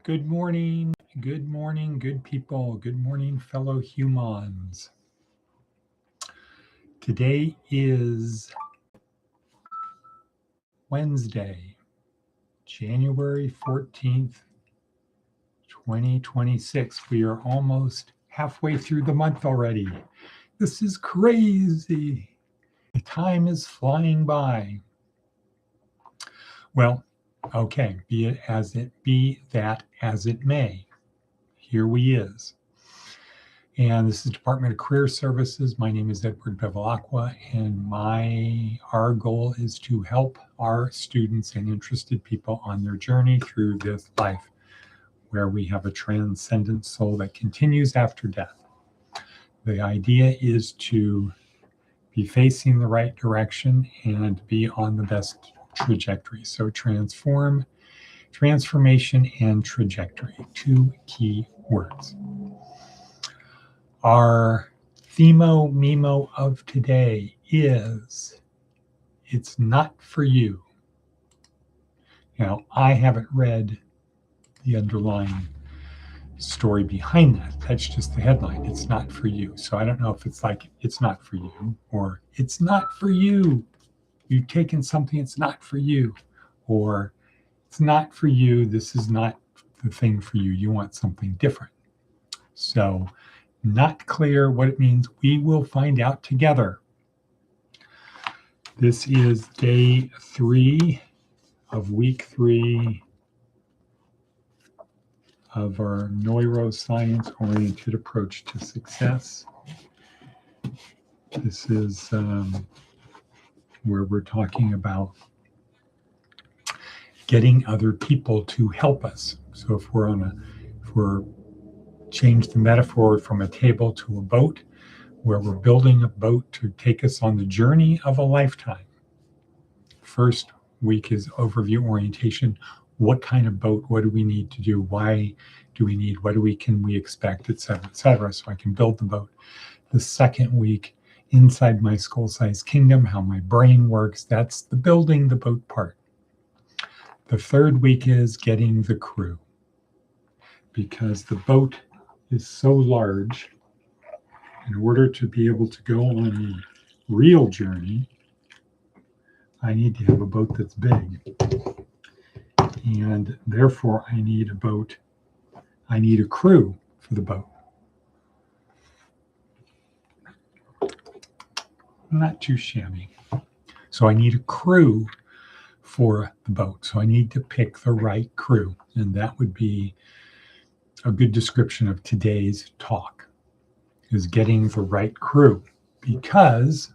Good morning, good people. Good morning, fellow humans. Today is Wednesday, January 14th, 2026. We are almost halfway through the month already. This is crazy. The time is flying by. Well, okay, be that as it may. Here we is. And this is Department of Career Services. My name is Edward Bevilacqua, and our goal is to help our students and interested people on their journey through this life, where we have a transcendent soul that continues after death. The idea is to be facing the right direction and be on the best trajectory. So transformation, and trajectory, two key words. Our themo of today is, it's not for you. Now, I haven't read the underlying story behind that. That's just the headline. It's not for you. So I don't know if it's like, it's not for you, or it's not for you. You've taken something, it's not for you. Or it's not for you. This is not the thing for you. You want something different. So, not clear what it means. We will find out together. This is day 3 of week 3 of our neuroscience-oriented approach to success. This is where we're talking about getting other people to help us. So if we're change the metaphor from a table to a boat, where we're building a boat to take us on the journey of a lifetime. First week is overview orientation. What kind of boat? What do we need to do? Why do we need? Can we expect, et cetera, so I can build the boat. The second week, inside my skull-sized kingdom, how my brain works. That's the building the boat part. The third week is getting the crew, because the boat is so large. In order to be able to go on a real journey, I need to have a boat that's big. And therefore, I need a crew for the boat. Not too shabby. So I need a crew for the boat. So I need to pick the right crew. And that would be a good description of today's talk, is getting the right crew. Because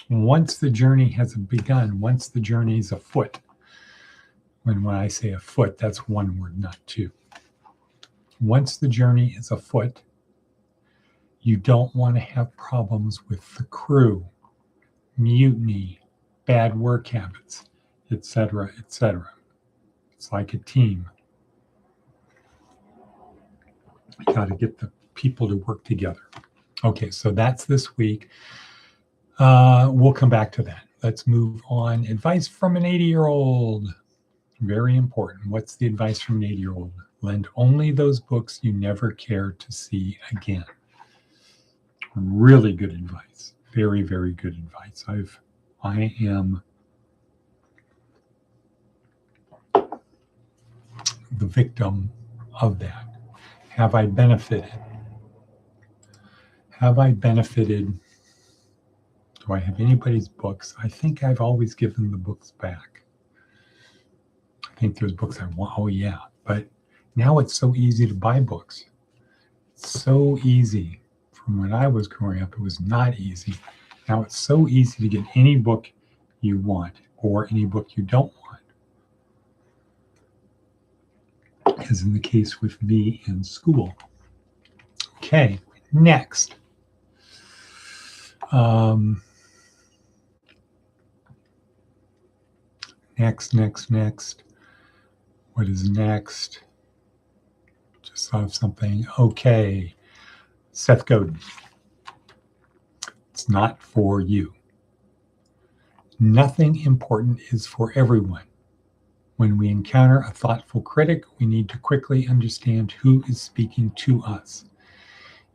once the journey has begun, once the journey is afoot, when I say afoot, that's one word, not two. Once the journey is afoot, you don't want to have problems with the crew, mutiny, bad work habits, etc., etc. It's like a team. You got to get the people to work together. Okay, so that's this week. We'll come back to that. Let's move on. Advice from an 80-year-old. Very important. What's the advice from an 80-year-old? Lend only those books you never care to see again. Really good advice. Very, very good advice. I am the victim of that. Have I benefited? Have I benefited? Do I have anybody's books? I think I've always given the books back. I think there's books I want. Oh, yeah. But now it's so easy to buy books. It's so easy. From when I was growing up, it was not easy. Now it's so easy to get any book you want or any book you don't want, as in the case with me in school. Okay, next. Next. What is next? Just thought of something. Okay, Seth Godin. It's not for you. Nothing important is for everyone. When we encounter a thoughtful critic, we need to quickly understand who is speaking to us.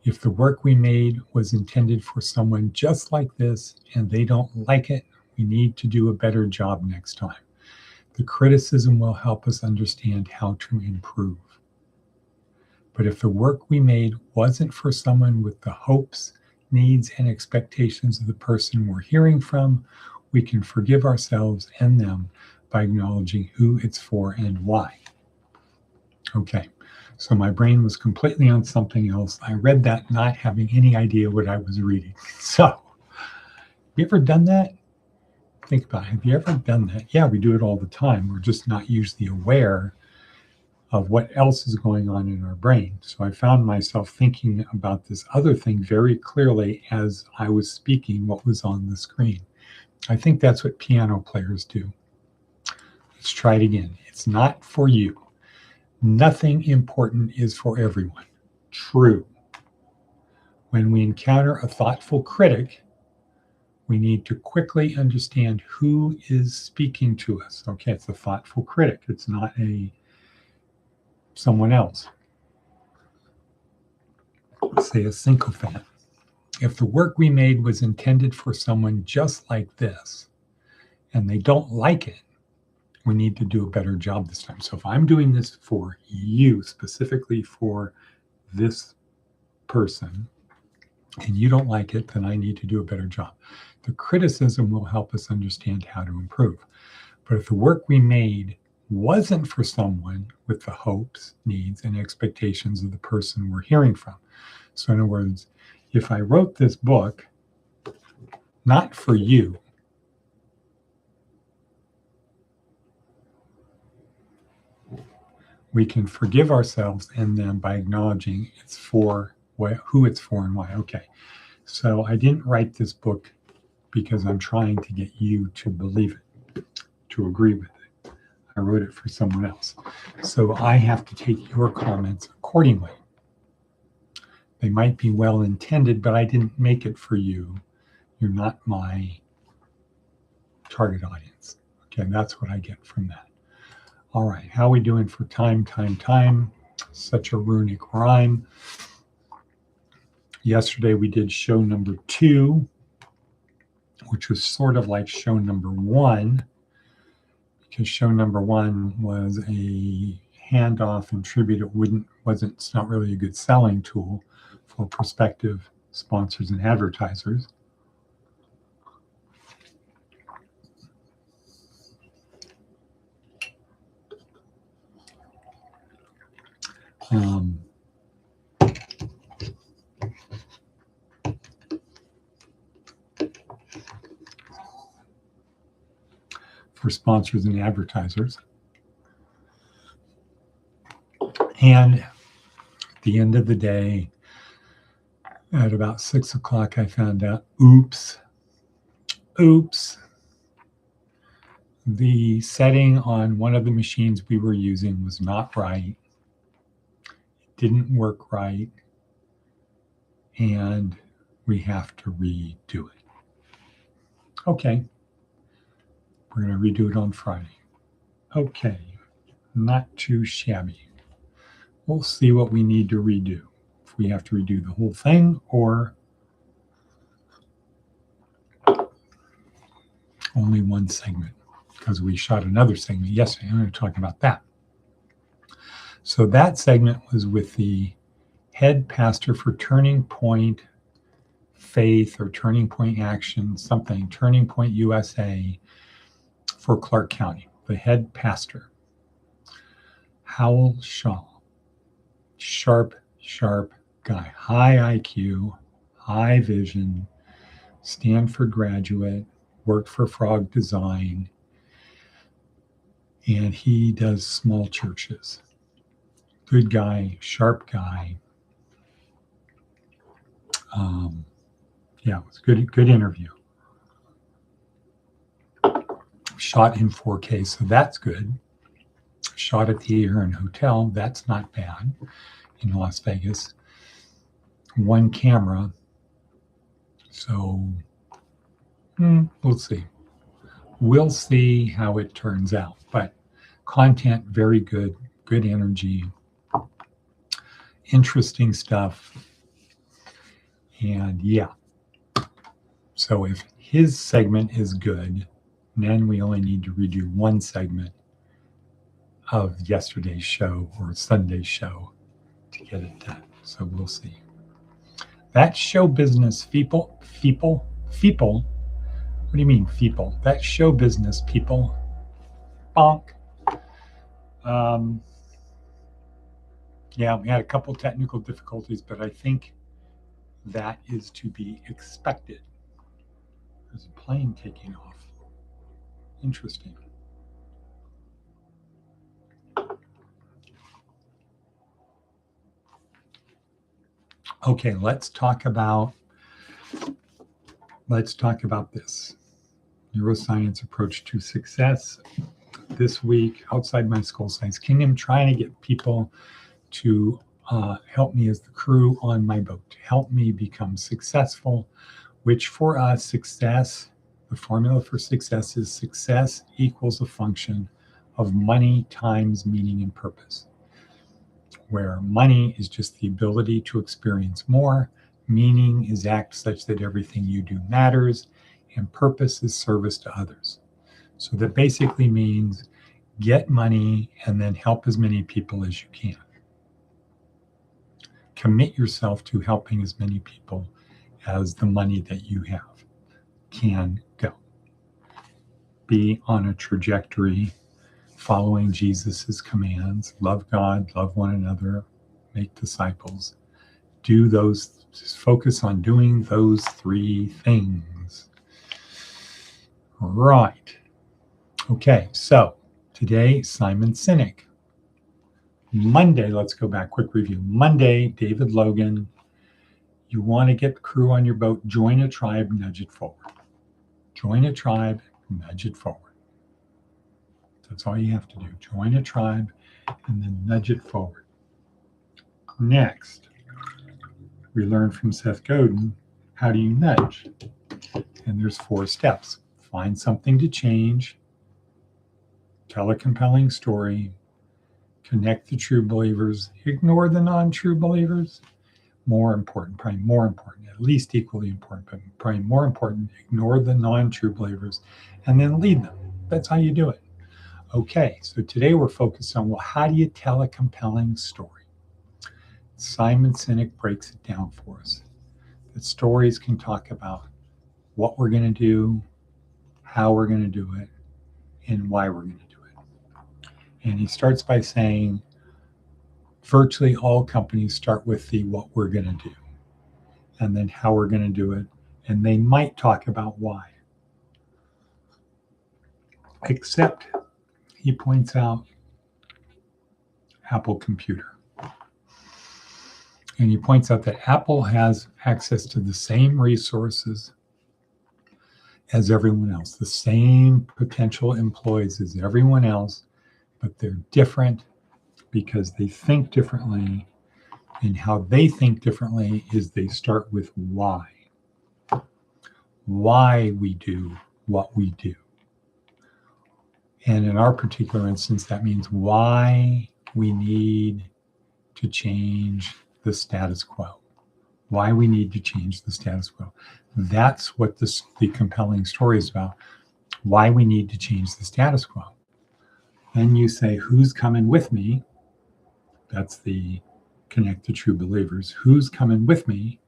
If the work we made was intended for someone just like this and they don't like it, we need to do a better job next time. The criticism will help us understand how to improve. But if the work we made wasn't for someone with the hopes, needs, and expectations of the person we're hearing from, we can forgive ourselves and them by acknowledging who it's for and why. Okay, so my brain was completely on something else. I read that not having any idea what I was reading. So, have you ever done that? Think about it. Have you ever done that? Yeah, we do it all the time. We're just not usually aware of what else is going on in our brain. So I found myself thinking about this other thing very clearly as I was speaking what was on the screen. I think that's what piano players do. Let's try it again. It's not for you. Nothing important is for everyone. True. When we encounter a thoughtful critic, we need to quickly understand who is speaking to us. Okay, it's a thoughtful critic. It's not someone else. Let's say a sycophant. If the work we made was intended for someone just like this, and they don't like it, we need to do a better job this time. So if I'm doing this for you, specifically for this person, and you don't like it, then I need to do a better job. The criticism will help us understand how to improve. But if the work we made wasn't for someone with the hopes, needs, and expectations of the person we're hearing from. So in other words, if I wrote this book not for you, we can forgive ourselves and them by acknowledging it's for who it's for and why. Okay, so I didn't write this book because I'm trying to get you to believe it, to agree with it. I wrote it for someone else. So I have to take your comments accordingly. They might be well intended, but I didn't make it for you. You're not my target audience. Okay, that's what I get from that. All right, how are we doing for time? Such a runic rhyme. Yesterday we did show number 2, which was sort of like show number 1, because show number 1 was a handoff and tribute. It's not really a good selling tool for prospective sponsors and advertisers. For sponsors and advertisers. And at the end of the day, at about 6 o'clock, I found out, oops, the setting on one of the machines we were using was not right. It didn't work right. And we have to redo it. Okay. We're going to redo it on Friday. Okay. Not too shabby. We'll see what we need to redo. If we have to redo the whole thing or only one segment, because we shot another segment yesterday. I'm going to talk about that. So that segment was with the head pastor for Turning Point Faith or Turning Point Action, something, Turning Point USA for Clark County, the head pastor, Howell Shaw. Sharp guy, high IQ, high vision, Stanford graduate, worked for Frog Design, and he does small churches. Good guy, sharp guy. Yeah, it was a good interview. Shot in 4K, so that's good. Shot at the Ahern Hotel, that's not bad, in Las Vegas. One camera, so we'll see. We'll see how it turns out. But Content, very good, good energy, interesting stuff. And yeah, so if his segment is good, then we only need to redo one segment of yesterday's show or Sunday's show to get it done. So we'll see. That's show business, people. What do you mean, people? That's show business, people. Bonk. Yeah, we had a couple technical difficulties, but I think that is to be expected. There's a plane taking off. Interesting. Okay, let's talk about this. Neuroscience approach to success. This week, outside my skull-sized kingdom, trying to get people to help me as the crew on my boat, to help me become successful, which for us, success, the formula for success is success equals a function of money times meaning and purpose, where money is just the ability to experience more, meaning is act such that everything you do matters, and purpose is service to others. So that basically means get money and then help as many people as you can. Commit yourself to helping as many people as the money that you have can go. Be on a trajectory following Jesus's commands. Love God, love one another, make disciples. Do those, just focus on doing those three things. Right. Okay, so today, Simon Sinek. Monday, let's go back, quick review. Monday, David Logan. You want to get the crew on your boat, join a tribe, nudge it forward. Join a tribe, nudge it forward. That's all you have to do. Join a tribe and then nudge it forward. Next, we learned from Seth Godin, how do you nudge? And there's 4 steps. Find something to change, tell a compelling story, connect the true believers, ignore the non-true believers. More important, probably more important, at least equally important, but probably more important, ignore the non-true believers and then lead them. That's how you do it. Okay, so today we're focused on, well, how do you tell a compelling story? Simon Sinek breaks it down for us. That stories can talk about what we're going to do, how we're going to do it, and why we're going to do it. And he starts by saying, virtually all companies start with the what we're going to do, and then how we're going to do it, and they might talk about why. Except, he points out, Apple Computer. And he points out that Apple has access to the same resources as everyone else, the same potential employees as everyone else, but they're different because they think differently. And how they think differently is they start with why. Why we do what we do. And in our particular instance, that means why we need to change the status quo. Why we need to change the status quo. That's what the compelling story is about. Why we need to change the status quo. Then you say, who's coming with me? That's the connect to true believers. Who's coming with me?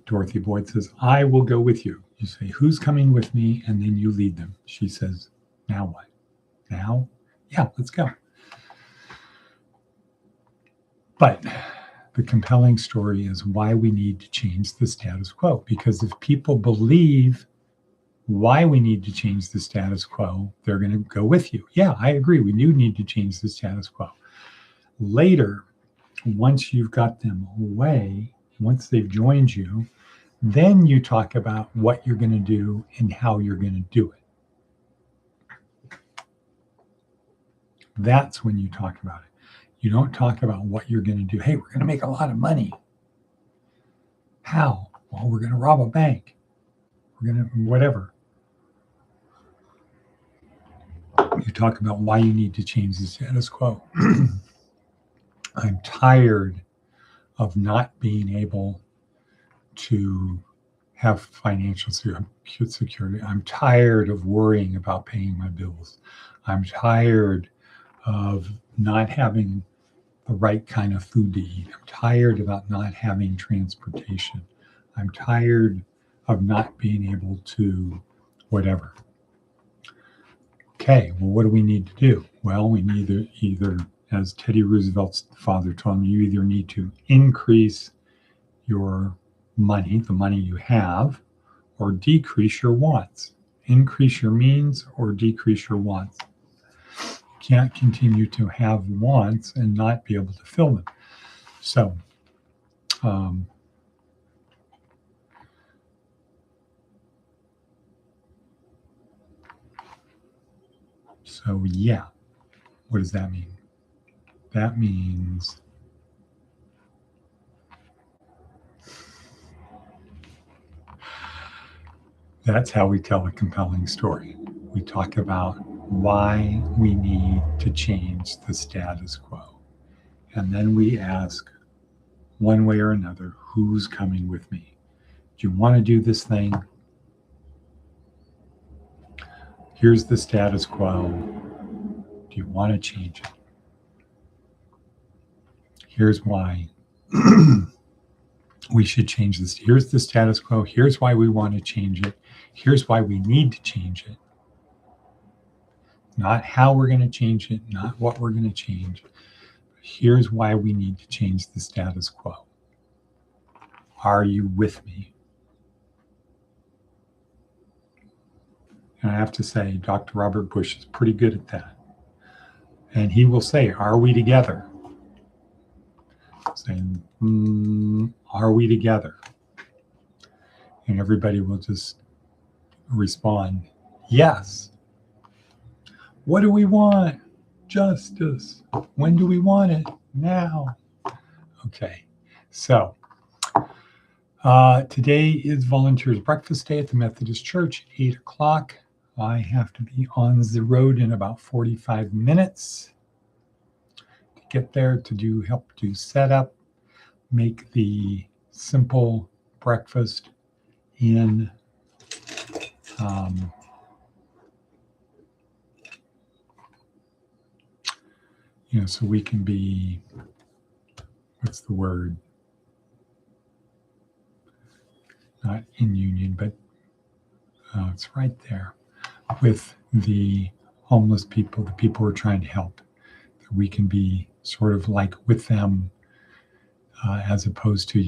Dorothy Boyd says, I will go with you. You say, who's coming with me? And then you lead them. She says, now what? Now? Yeah, let's go. But the compelling story is why we need to change the status quo. Because if people believe why we need to change the status quo, they're going to go with you. Yeah, I agree. We do need to change the status quo. Later, once you've got them away, once they've joined you, then you talk about what you're going to do and how you're going to do it. That's when you talk about it. You don't talk about what you're going to do. Hey, we're going to make a lot of money. How? Well, we're going to rob a bank. We're going to whatever. You talk about why you need to change the status quo. I'm tired of not being able to have financial security. I'm tired of worrying about paying my bills. I'm tired of not having the right kind of food to eat. I'm tired about not having transportation. I'm tired of not being able to whatever. Okay, well, what do we need to do? Well, we need either, as Teddy Roosevelt's father told me, you either need to increase your money, the money you have, or decrease your wants. Increase your means or decrease your wants. You can't continue to have wants and not be able to fill them. So, yeah, what does that mean? That means that's how we tell a compelling story. We talk about why we need to change the status quo. And then we ask, one way or another, who's coming with me? Do you want to do this thing? Here's the status quo. Do you want to change it? Here's why we should change this. Here's the status quo. Here's why we want to change it. Here's why we need to change it. Not how we're going to change it, not what we're going to change. Here's why we need to change the status quo. Are you with me? And I have to say, Dr. Robert Bush is pretty good at that. And he will say, are we together? Saying, are we together? And everybody will just respond, yes. What do we want? Justice. When do we want it? Now. Okay, so today is Volunteers Breakfast Day at the Methodist Church, 8 o'clock. I have to be on the road in about 45 minutes to get there to help do setup, make the simple breakfast in so we can be, what's the word? Not in union, but it's right there with the homeless people, the people we're trying to help. That we can be sort of like with them, as opposed to,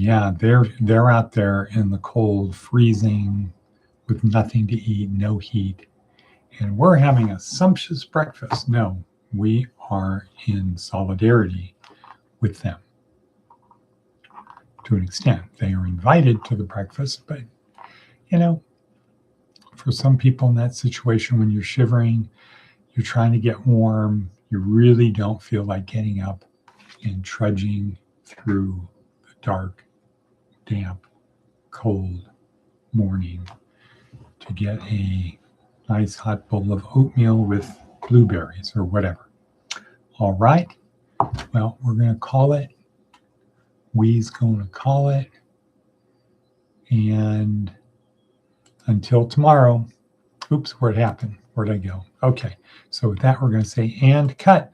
they're out there in the cold, freezing, with nothing to eat, no heat, and we're having a sumptuous breakfast. No, we are in solidarity with them. To an extent, they are invited to the breakfast, but for some people in that situation, when you're shivering, you're trying to get warm, you really don't feel like getting up and trudging through the dark, damp, cold morning to get a nice hot bowl of oatmeal with blueberries or whatever. All right. Well, we're going to call it. We's going to call it. And until tomorrow. Oops, where'd it happen? Where'd I go? Okay. So with that, we're going to say, and cut.